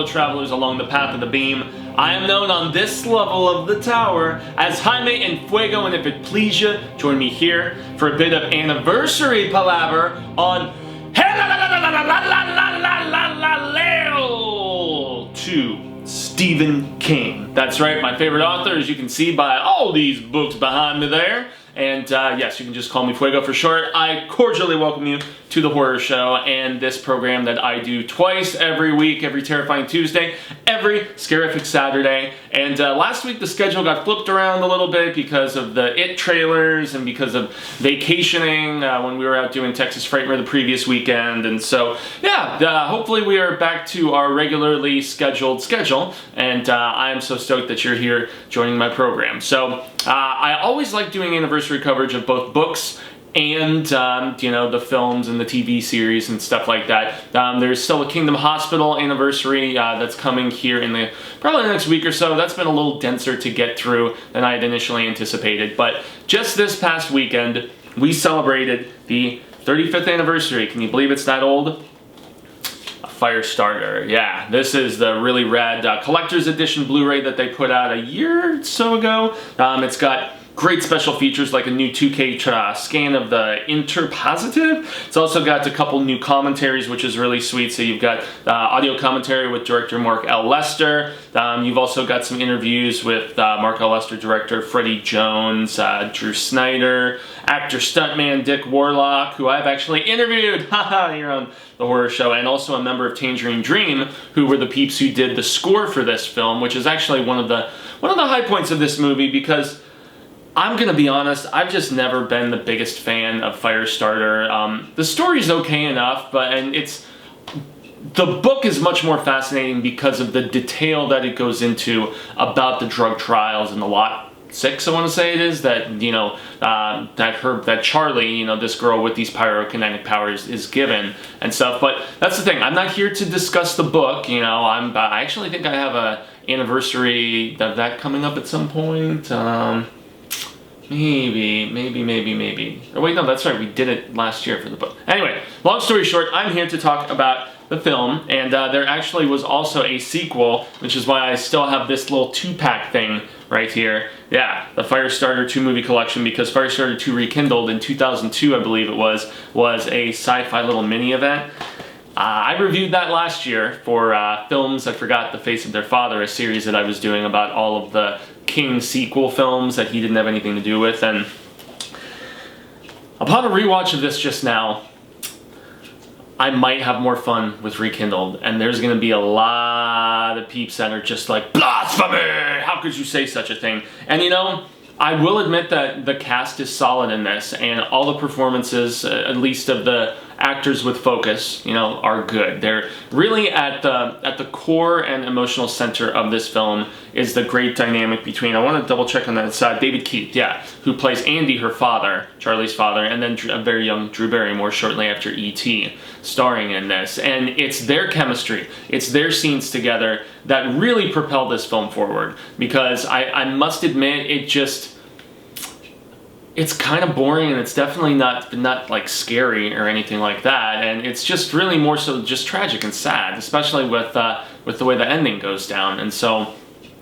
fellow travelers along the path of the beam. I am known on this level of the tower as Jaime and Fuego, and if it please you, join me here for a bit of anniversary palaver on Hail to Stephen King. That's right, my favorite author, as you can see by all these books behind me there. And yes, you can just call me Fuego for short. I cordially welcome you to The Horror Show and this program that I do twice every week, every Terrifying Tuesday, every Scarific Saturday. And last week the schedule got flipped around a little bit because of the It trailers and because of vacationing when we were out doing Texas Frightmare the previous weekend. And so, yeah, hopefully we are back to our regularly scheduled schedule. And I am so stoked that you're here joining my program. So I always like doing anniversary coverage of both books and, you know, the films and the TV series and stuff like that. There's still a Kingdom Hospital anniversary that's coming here in probably the next week or so. That's been a little denser to get through than I had initially anticipated. But just this past weekend, we celebrated the 35th anniversary. Can you believe it's that old? Firestarter. Yeah, this is the really rad collector's edition Blu-ray that they put out a year or so ago. It's got great special features like a new 2K scan of the interpositive. It's also got a couple new commentaries, which is really sweet. So you've got audio commentary with director Mark L. Lester. You've also got some interviews with Mark L. Lester director Freddie Jones, Drew Snyder, actor stuntman Dick Warlock, who I've actually interviewed here on The Horror Show, and also a member of Tangerine Dream, who were the peeps who did the score for this film, which is actually one of the high points of this movie, because I'm gonna be honest, I've just never been the biggest fan of Firestarter. The story's okay enough, the book is much more fascinating because of the detail that it goes into about the drug trials and the Lot 6, I want to say it is, that, you know, that Charlie, you know, this girl with these pyrokinetic powers is given and stuff. But that's the thing, I'm not here to discuss the book, you know. I actually think I have a anniversary of that coming up at some point. Maybe. Oh wait, no, that's right, we did it last year for the book. Anyway, long story short, I'm here to talk about the film, and there actually was also a sequel, which is why I still have this little 2-pack thing right here. Yeah, the Firestarter 2 movie collection, because Firestarter 2 Rekindled in 2002, I believe it was a sci-fi little mini event. I reviewed that last year for Films That Forgot the Face of Their Father, a series that I was doing about all of the King sequel films that he didn't have anything to do with. And upon a rewatch of this just now, I might have more fun with Rekindled, and there's going to be a lot of peeps that are just like, blasphemy! How could you say such a thing? And you know, I will admit that the cast is solid in this, and all the performances, at least of the actors with focus, you know, are good. They're really at the core and emotional center of this film is the great dynamic between, I want to double check on that, it's David Keith, yeah, who plays Andy, her father, Charlie's father, and then a very young Drew Barrymore shortly after E.T. starring in this. And it's their chemistry, it's their scenes together that really propel this film forward, because I must admit, it's kind of boring, and it's definitely not like scary or anything like that, and it's just really more so just tragic and sad, especially with the way the ending goes down. And so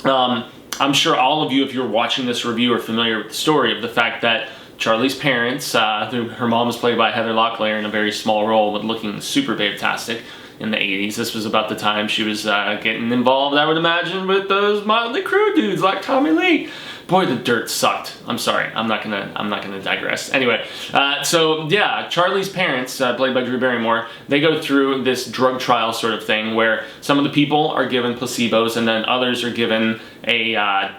I'm sure all of you, if you're watching this review, are familiar with the story of the fact that Charlie's parents, her mom was played by Heather Locklear in a very small role, but looking super fantastic in the 80s. This was about the time she was getting involved, I would imagine, with those Motley Crue dudes like Tommy Lee. Boy, the dirt sucked. I'm sorry. I'm not gonna digress. Anyway, so yeah, Charlie's parents, played by Drew Barrymore, they go through this drug trial sort of thing where some of the people are given placebos and then others are given an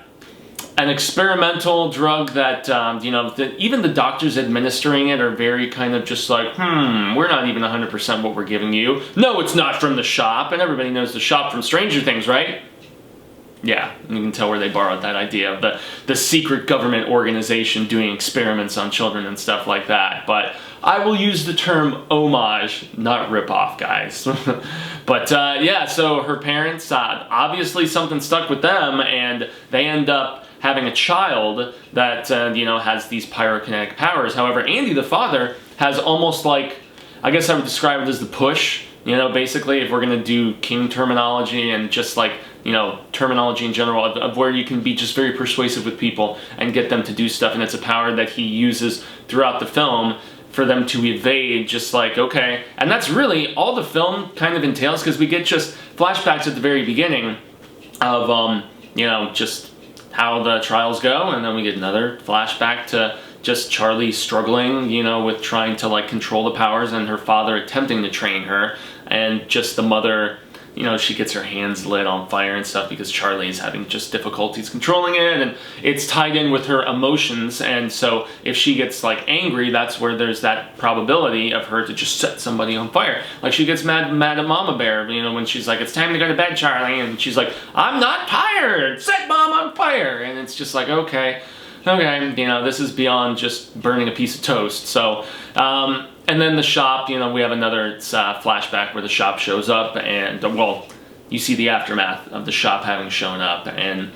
experimental drug that, you know, even the doctors administering it are very kind of just like, we're not even 100% what we're giving you. No, it's not from the shop, and everybody knows the shop from Stranger Things, right? Yeah, you can tell where they borrowed that idea of the secret government organization doing experiments on children and stuff like that. But I will use the term homage, not rip-off, guys. But yeah, so her parents, obviously something stuck with them, and they end up having a child that, you know, has these pyrokinetic powers. However, Andy, the father, has almost like, I guess I would describe it as the push You know, basically, if we're going to do king terminology and just like, you know, terminology in general of where you can be just very persuasive with people and get them to do stuff, and it's a power that he uses throughout the film for them to evade, just like, okay. And that's really all the film kind of entails, because we get just flashbacks at the very beginning of, you know, just how the trials go, and then we get another flashback to just Charlie struggling, you know, with trying to like control the powers, and her father attempting to train her, and just the mother, you know, she gets her hands lit on fire and stuff because Charlie is having just difficulties controlling it, and it's tied in with her emotions, and so if she gets like angry, that's where there's that probability of her to just set somebody on fire. Like she gets mad at Mama Bear, you know, when she's like, it's time to go to bed, Charlie, and she's like, I'm not tired, set Mom on fire, and it's just like, okay, you know, this is beyond just burning a piece of toast. So, and then the shop, you know, we have another flashback where the shop shows up, and, well, you see the aftermath of the shop having shown up, and,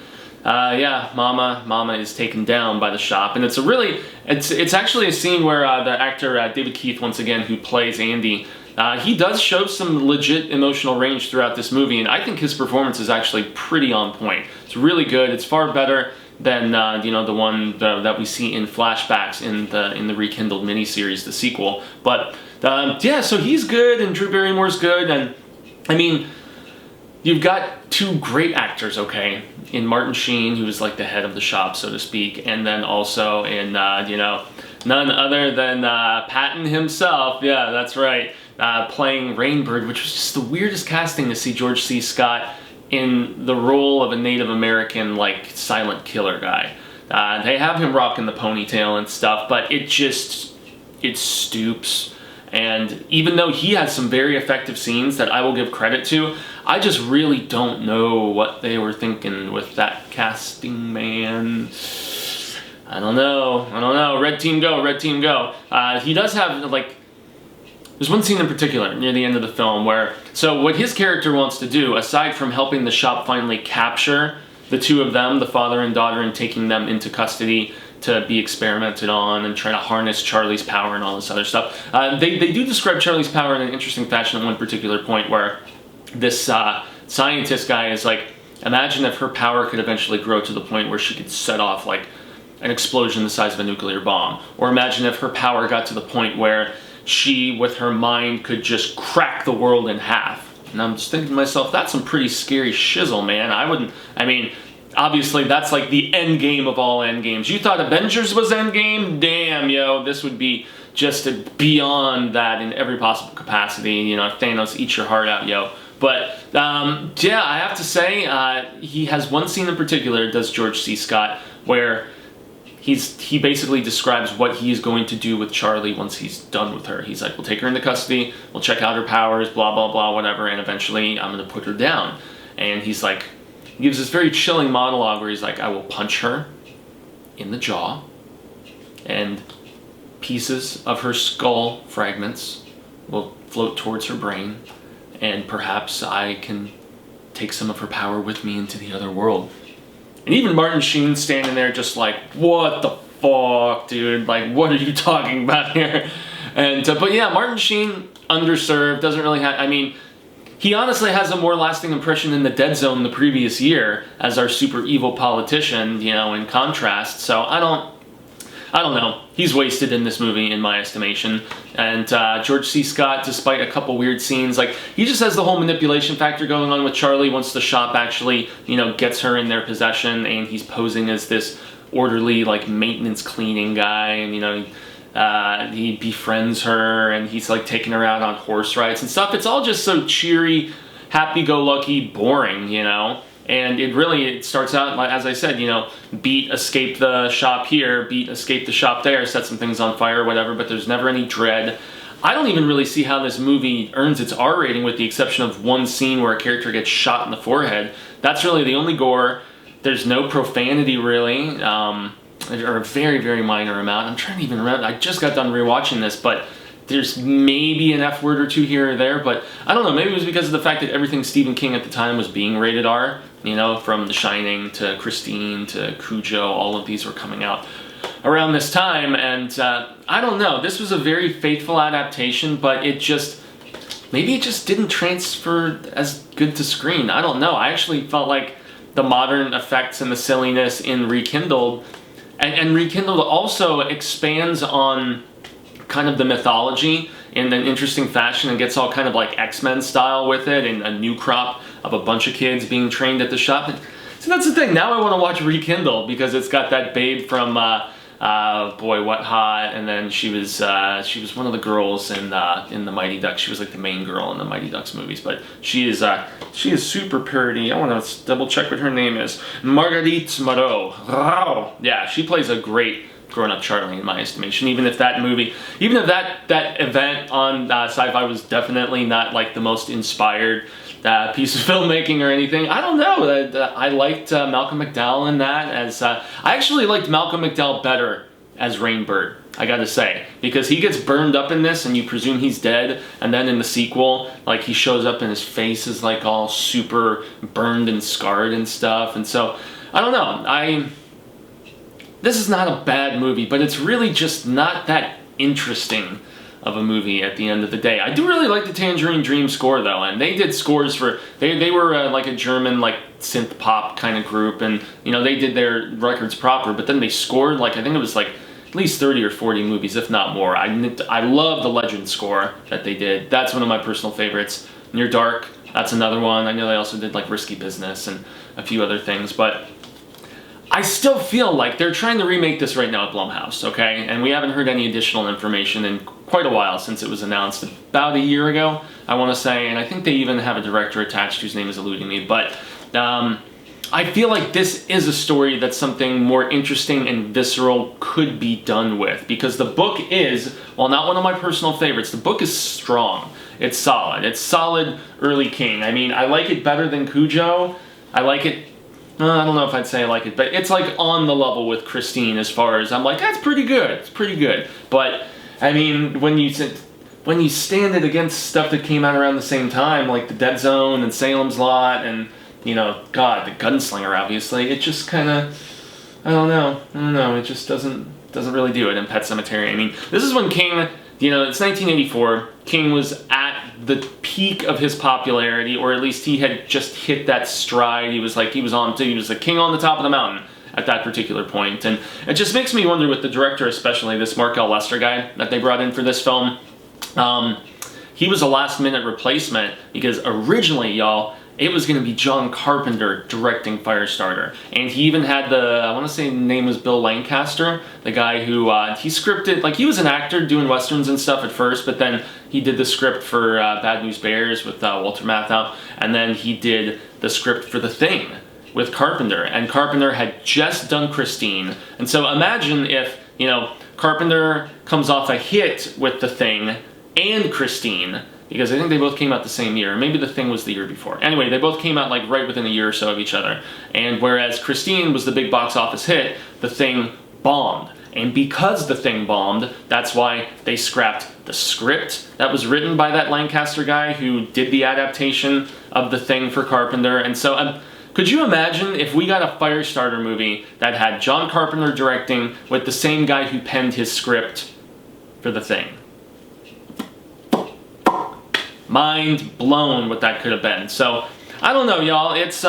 yeah, Mama is taken down by the shop, and it's a really, it's actually a scene where the actor David Keith, once again, who plays Andy, he does show some legit emotional range throughout this movie, and I think his performance is actually pretty on point. It's really good. It's far better than you know, the one that we see in flashbacks in the rekindled miniseries, the sequel. But yeah, so he's good, and Drew Barrymore's good, and I mean, you've got two great actors, okay, in Martin Sheen, who is like the head of the shop, so to speak, and then also in you know, none other than Patton himself. Yeah, that's right, playing Rainbird, which was just the weirdest casting to see George C. Scott in the role of a Native American, like, silent killer guy. They have him rocking the ponytail and stuff, but it stoops. And even though he has some very effective scenes that I will give credit to, I just really don't know what they were thinking with that casting, man. I don't know. Red team go, red team go. He does have, like, there's one scene in particular near the end of the film where, so what his character wants to do, aside from helping the shop finally capture the two of them, the father and daughter, and taking them into custody to be experimented on and trying to harness Charlie's power and all this other stuff. They do describe Charlie's power in an interesting fashion at one particular point where this scientist guy is like, imagine if her power could eventually grow to the point where she could set off like an explosion the size of a nuclear bomb. Or imagine if her power got to the point where she, with her mind, could just crack the world in half. And I'm just thinking to myself, that's some pretty scary shizzle, man. I mean, obviously that's like the end game of all end games. You thought Avengers was end game? Damn, yo, this would be just beyond that in every possible capacity. You know, Thanos, eat your heart out, yo. But, yeah, I have to say, he has one scene in particular, does George C. Scott, where he basically describes what he's going to do with Charlie once he's done with her. He's like, we'll take her into custody, we'll check out her powers, blah, blah, blah, whatever, and eventually I'm going to put her down. And he's like, he gives this very chilling monologue where he's like, I will punch her in the jaw, and pieces of her skull fragments will float towards her brain, and perhaps I can take some of her power with me into the other world. And even Martin Sheen standing there just like, what the fuck, dude? Like, what are you talking about here? And, but yeah, Martin Sheen, underserved, doesn't really have, I mean, he honestly has a more lasting impression in The Dead Zone the previous year as our super evil politician, you know, in contrast. So I don't know. He's wasted in this movie, in my estimation. And George C. Scott, despite a couple weird scenes, like, he just has the whole manipulation factor going on with Charlie once the shop actually, you know, gets her in their possession, and he's posing as this orderly, like, maintenance cleaning guy, and, you know, he befriends her, and he's, like, taking her out on horse rides and stuff. It's all just so cheery, happy-go-lucky, boring, you know? And it starts out, as I said, you know, beat, escape the shop here, beat, escape the shop there, set some things on fire, whatever, but there's never any dread. I don't even really see how this movie earns its R rating with the exception of one scene where a character gets shot in the forehead. That's really the only gore. There's no profanity, really, or a very, very minor amount. I'm trying to even remember. I just got done rewatching this, but there's maybe an F word or two here or there, but I don't know, maybe it was because of the fact that everything Stephen King at the time was being rated R, you know, from The Shining to Christine to Cujo, all of these were coming out around this time, and I don't know, this was a very faithful adaptation, but it just, maybe it just didn't transfer as good to screen. I don't know. I actually felt like the modern effects and the silliness in Rekindled, and Rekindled also expands on kind of the mythology in an interesting fashion and gets all kind of like X-Men style with it, and a new crop of a bunch of kids being trained at the shop. So that's the thing. Now I want to watch Rekindled because it's got that babe from Boy What Hot, and then she was one of the girls in the Mighty Ducks. She was like the main girl in the Mighty Ducks movies, but she is super pretty. I want to double check what her name is. Marguerite Moreau. Wow. Yeah, she plays a great grown-up Charlie in my estimation. Even if that event on Sci-Fi was definitely not like the most inspired piece of filmmaking or anything, I don't know. I liked Malcolm McDowell in that. I actually liked Malcolm McDowell better as Rainbird, I gotta say, because he gets burned up in this and you presume he's dead, and then in the sequel, like, he shows up and his face is like all super burned and scarred and stuff. And so I don't know. This is not a bad movie, but it's really just not that interesting of a movie at the end of the day. I do really like the Tangerine Dream score though, and they did scores for, they were like a German like synth pop kind of group, and you know, they did their records proper, but then they scored like, I think it was like at least 30 or 40 movies, if not more. I love the Legend score that they did. That's one of my personal favorites. Near Dark, that's another one. I know they also did like Risky Business and a few other things, but I still feel like they're trying to remake this right now at Blumhouse, okay? And we haven't heard any additional information in quite a while since it was announced, about a year ago, I want to say, and I think they even have a director attached whose name is eluding me, but I feel like this is a story that something more interesting and visceral could be done with, because the book is, while not one of my personal favorites, the book is strong. It's solid. It's solid early King. I mean, I like it better than Cujo. I like it, I don't know if I'd say I like it, but it's like on the level with Christine as far as I'm like, that's pretty good. It's pretty good. But I mean, when you stand it against stuff that came out around the same time, like The Dead Zone and Salem's Lot, and you know, God, The Gunslinger, obviously, it just kind of, I don't know. It just doesn't really do it in Pet Sematary. I mean, this is when King, you know, it's 1984. King was at the peak of his popularity, or at least he had just hit that stride. He was the king on the top of the mountain at that particular point. And it just makes me wonder with the director, especially this Mark L. Lester guy that they brought in for this film. He was a last minute replacement because originally, y'all, it was going to be John Carpenter directing Firestarter. And he even had I want to say the name was Bill Lancaster, the guy who, he scripted, like, he was an actor doing westerns and stuff at first, but then he did the script for Bad News Bears with Walter Matthau, and then he did the script for The Thing with Carpenter, and Carpenter had just done Christine. And so imagine if, you know, Carpenter comes off a hit with The Thing and Christine, because I think they both came out the same year. Maybe The Thing was the year before. Anyway, they both came out like right within a year or so of each other. And whereas Christine was the big box office hit, The Thing bombed. And because The Thing bombed, that's why they scrapped the script that was written by that Lancaster guy who did the adaptation of The Thing for Carpenter. And so could you imagine if we got a Firestarter movie that had John Carpenter directing with the same guy who penned his script for The Thing? Mind blown what that could have been. So I don't know, y'all. It's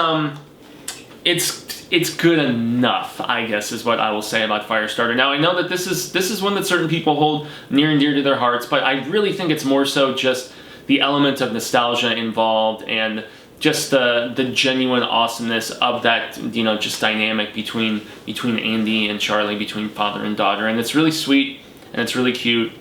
good enough, I guess, is what I will say about Firestarter. Now I know that this is one that certain people hold near and dear to their hearts, but I really think it's more so just the element of nostalgia involved and just the genuine awesomeness of that, you know, just dynamic between Andy and Charlie, between father and daughter, and it's really sweet and it's really cute.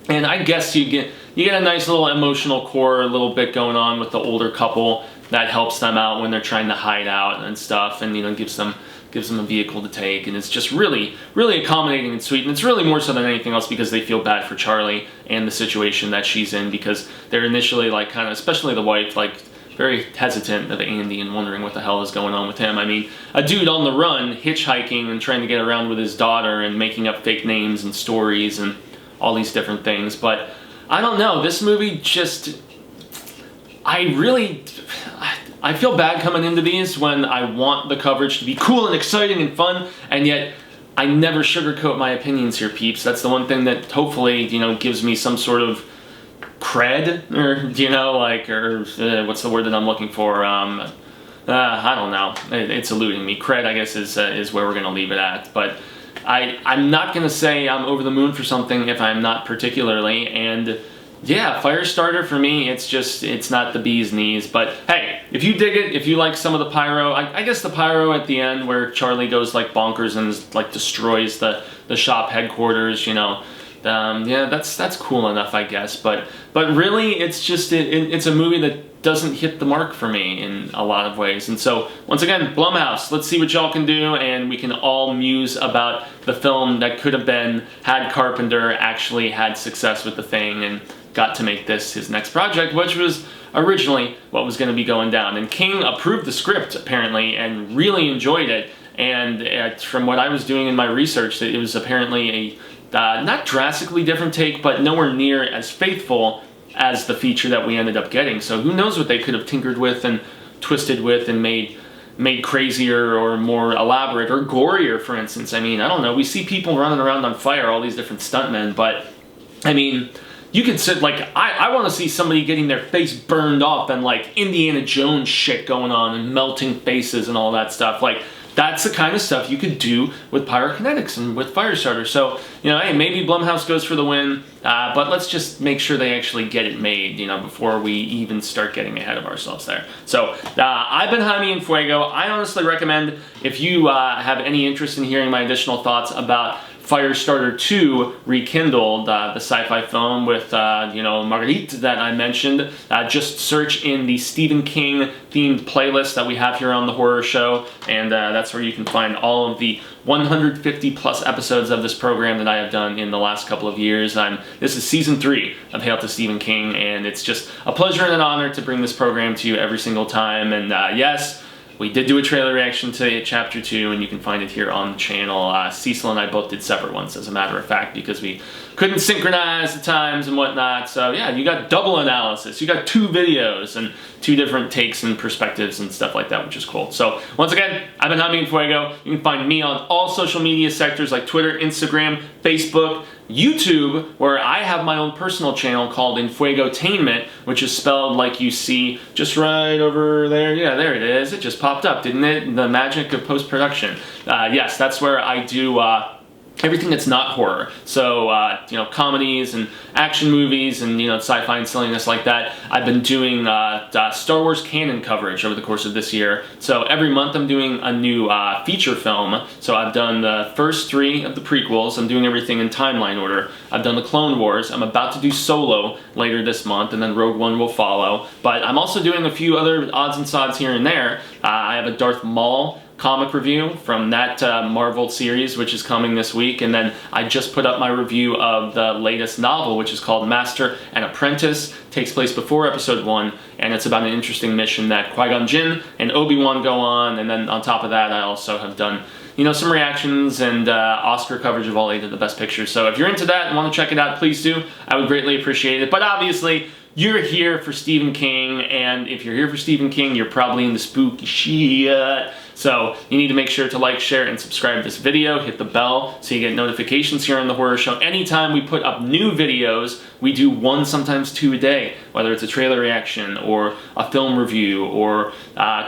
And I guess you get a nice little emotional core a little bit going on with the older couple that helps them out when they're trying to hide out and stuff, and you know, gives them a vehicle to take, and it's just really, really accommodating and sweet. And it's really more so than anything else because they feel bad for Charlie and the situation that she's in, because they're initially like kind of, especially the wife, like very hesitant of Andy and wondering what the hell is going on with him. I mean, a dude on the run, hitchhiking and trying to get around with his daughter and making up fake names and stories and all these different things. But I don't know, this movie just, I feel bad coming into these when I want the coverage to be cool and exciting and fun, and yet I never sugarcoat my opinions here, peeps. That's the one thing that hopefully, you know, gives me some sort of cred, or what's the word that I'm looking for? I don't know. It's eluding me. Cred, I guess, is where we're going to leave it at. But I'm not going to say I'm over the moon for something if I'm not particularly. And yeah, Firestarter for me, it's not the bee's knees. But hey, if you dig it, if you like some of the pyro, I guess the pyro at the end where Charlie goes like bonkers and like destroys the shop headquarters, yeah, that's cool enough, I guess. But really, it's just it's a movie that doesn't hit the mark for me in a lot of ways. And so once again, Blumhouse, let's see what y'all can do, and we can all muse about the film that could have been had Carpenter actually had success with The Thing and got to make this his next project, which was originally what was going to be going down. And King approved the script apparently and really enjoyed it. And from what I was doing in my research, it was apparently a not drastically different take, but nowhere near as faithful as the feature that we ended up getting. So who knows what they could have tinkered with and twisted with and made crazier or more elaborate or gorier, for instance. I mean, I don't know. We see people running around on fire, all these different stuntmen, but I mean, you could sit like, I want to see somebody getting their face burned off and like Indiana Jones shit going on and melting faces and all that stuff. Like, that's the kind of stuff you could do with pyrokinetics and with Firestarter. So, hey, maybe Blumhouse goes for the win, but let's just make sure they actually get it made, before we even start getting ahead of ourselves there. So, I've been Jaime and Fuego. I honestly recommend, if you have any interest in hearing my additional thoughts about Firestarter 2 Rekindled, the sci-fi film with, Marguerite that I mentioned. Just search in the Stephen King themed playlist that we have here on The Horror Show, and that's where you can find all of the 150 plus episodes of this program that I have done in the last couple of years. This is season 3 of Hail to Stephen King, and it's just a pleasure and an honor to bring this program to you every single time. And yes, we did do a trailer reaction to Chapter 2, and you can find it here on the channel. Cecil and I both did separate ones, as a matter of fact, because we couldn't synchronize the times and whatnot. So yeah, you got double analysis. You got 2 videos and 2 different takes and perspectives and stuff like that, which is cool. So once again, I've been Jaime and Fuego. You can find me on all social media sectors like Twitter, Instagram, Facebook, YouTube, where I have my own personal channel called Infuegotainment, which is spelled like you see just right over there. Yeah, there it is. It just popped up, didn't it? The magic of post-production. Yes, that's where I do everything that's not horror. So, comedies and action movies and, sci-fi and silliness like that. I've been doing Star Wars canon coverage over the course of this year. So every month I'm doing a new feature film. So I've done the first 3 of the prequels. I'm doing everything in timeline order. I've done the Clone Wars. I'm about to do Solo later this month, and then Rogue One will follow. But I'm also doing a few other odds and sods here and there. I have a Darth Maul comic review from that Marvel series, which is coming this week, and then I just put up my review of the latest novel, which is called Master and Apprentice. Takes place before Episode 1, and it's about an interesting mission that Qui-Gon Jinn and Obi-Wan go on, and then on top of that, I also have done some reactions and Oscar coverage of all 8 of the best pictures. So if you're into that and want to check it out, please do. I would greatly appreciate it. But obviously, you're here for Stephen King, and if you're here for Stephen King, you're probably into spooky shit. So you need to make sure to like, share, and subscribe to this video. Hit the bell so you get notifications here on The Horror Show. Anytime we put up new videos, we do 1, sometimes 2 a day, whether it's a trailer reaction or a film review or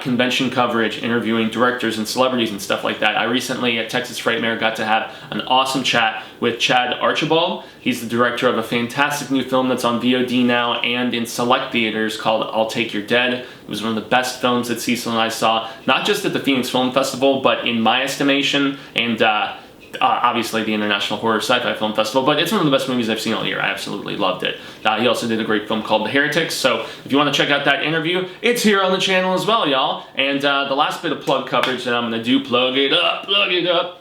convention coverage, interviewing directors and celebrities and stuff like that. I recently at Texas Frightmare got to have an awesome chat with Chad Archibald. He's the director of a fantastic new film that's on VOD now and in select theaters called I'll Take Your Dead. It was one of the best films that Cecil and I saw, not just at the Phoenix Film Festival, but in my estimation, and obviously the International Horror Sci-Fi Film Festival, but it's one of the best movies I've seen all year. I absolutely loved it. He also did a great film called The Heretics, so if you want to check out that interview, it's here on the channel as well, y'all. And the last bit of plug coverage that I'm going to do, plug it up,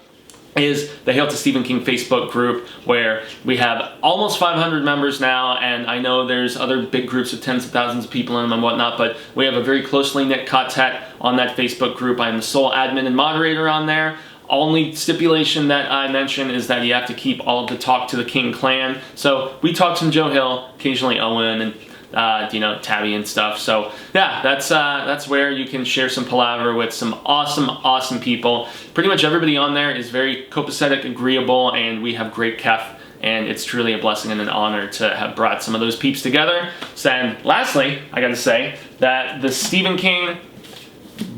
is the Hail to Stephen King Facebook group, where we have almost 500 members now, and I know there's other big groups of tens of thousands of people in them and whatnot, but we have a very closely knit quartet on that Facebook group. I am the sole admin and moderator on there. Only stipulation that I mention is that you have to keep all of the talk to the King clan. So we talk some Joe Hill, occasionally Owen, and Tabby and stuff. So yeah, that's where you can share some palaver with some awesome people. Pretty much everybody on there is very copacetic, agreeable, and we have great kef and it's truly a blessing and an honor to have brought some of those peeps together. So, and lastly, I got to say that the Stephen King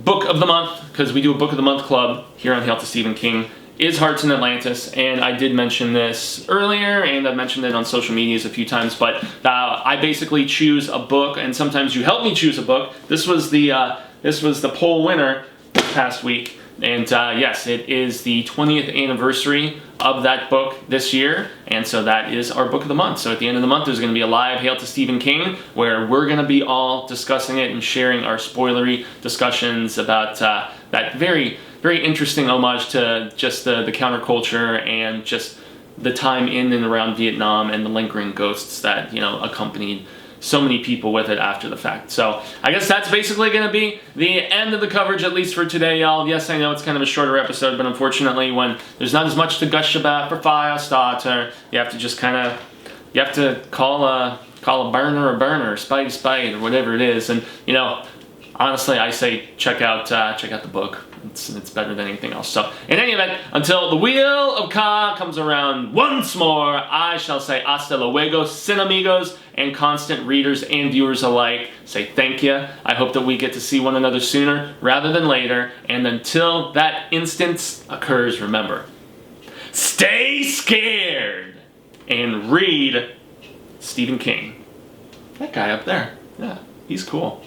Book of the Month, because we do a Book of the Month club here on Hail to Stephen King, is Hearts in Atlantis, and I did mention this earlier, and I've mentioned it on social medias a few times, but I basically choose a book, and sometimes you help me choose a book. This was the poll winner this past week, and yes, it is the 20th anniversary of that book this year, and so that is our Book of the Month. So at the end of the month, there's going to be a live Hail to Stephen King, where we're going to be all discussing it and sharing our spoilery discussions about that very interesting homage to just the counterculture and just the time in and around Vietnam and the lingering ghosts that, accompanied so many people with it after the fact. So I guess that's basically going to be the end of the coverage, at least for today, y'all. Yes, I know it's kind of a shorter episode, but unfortunately when there's not as much to gush about for Firestarter, you have to just you have to call a burner a burner, spite a spite, or whatever it is. And, honestly, I say check out the book. It's better than anything else. So, in any event, until the Wheel of Ka comes around once more, I shall say hasta luego, sin amigos, and constant readers and viewers alike. Say thank you. I hope that we get to see one another sooner rather than later. And until that instance occurs, remember, stay scared and read Stephen King. That guy up there. Yeah, he's cool.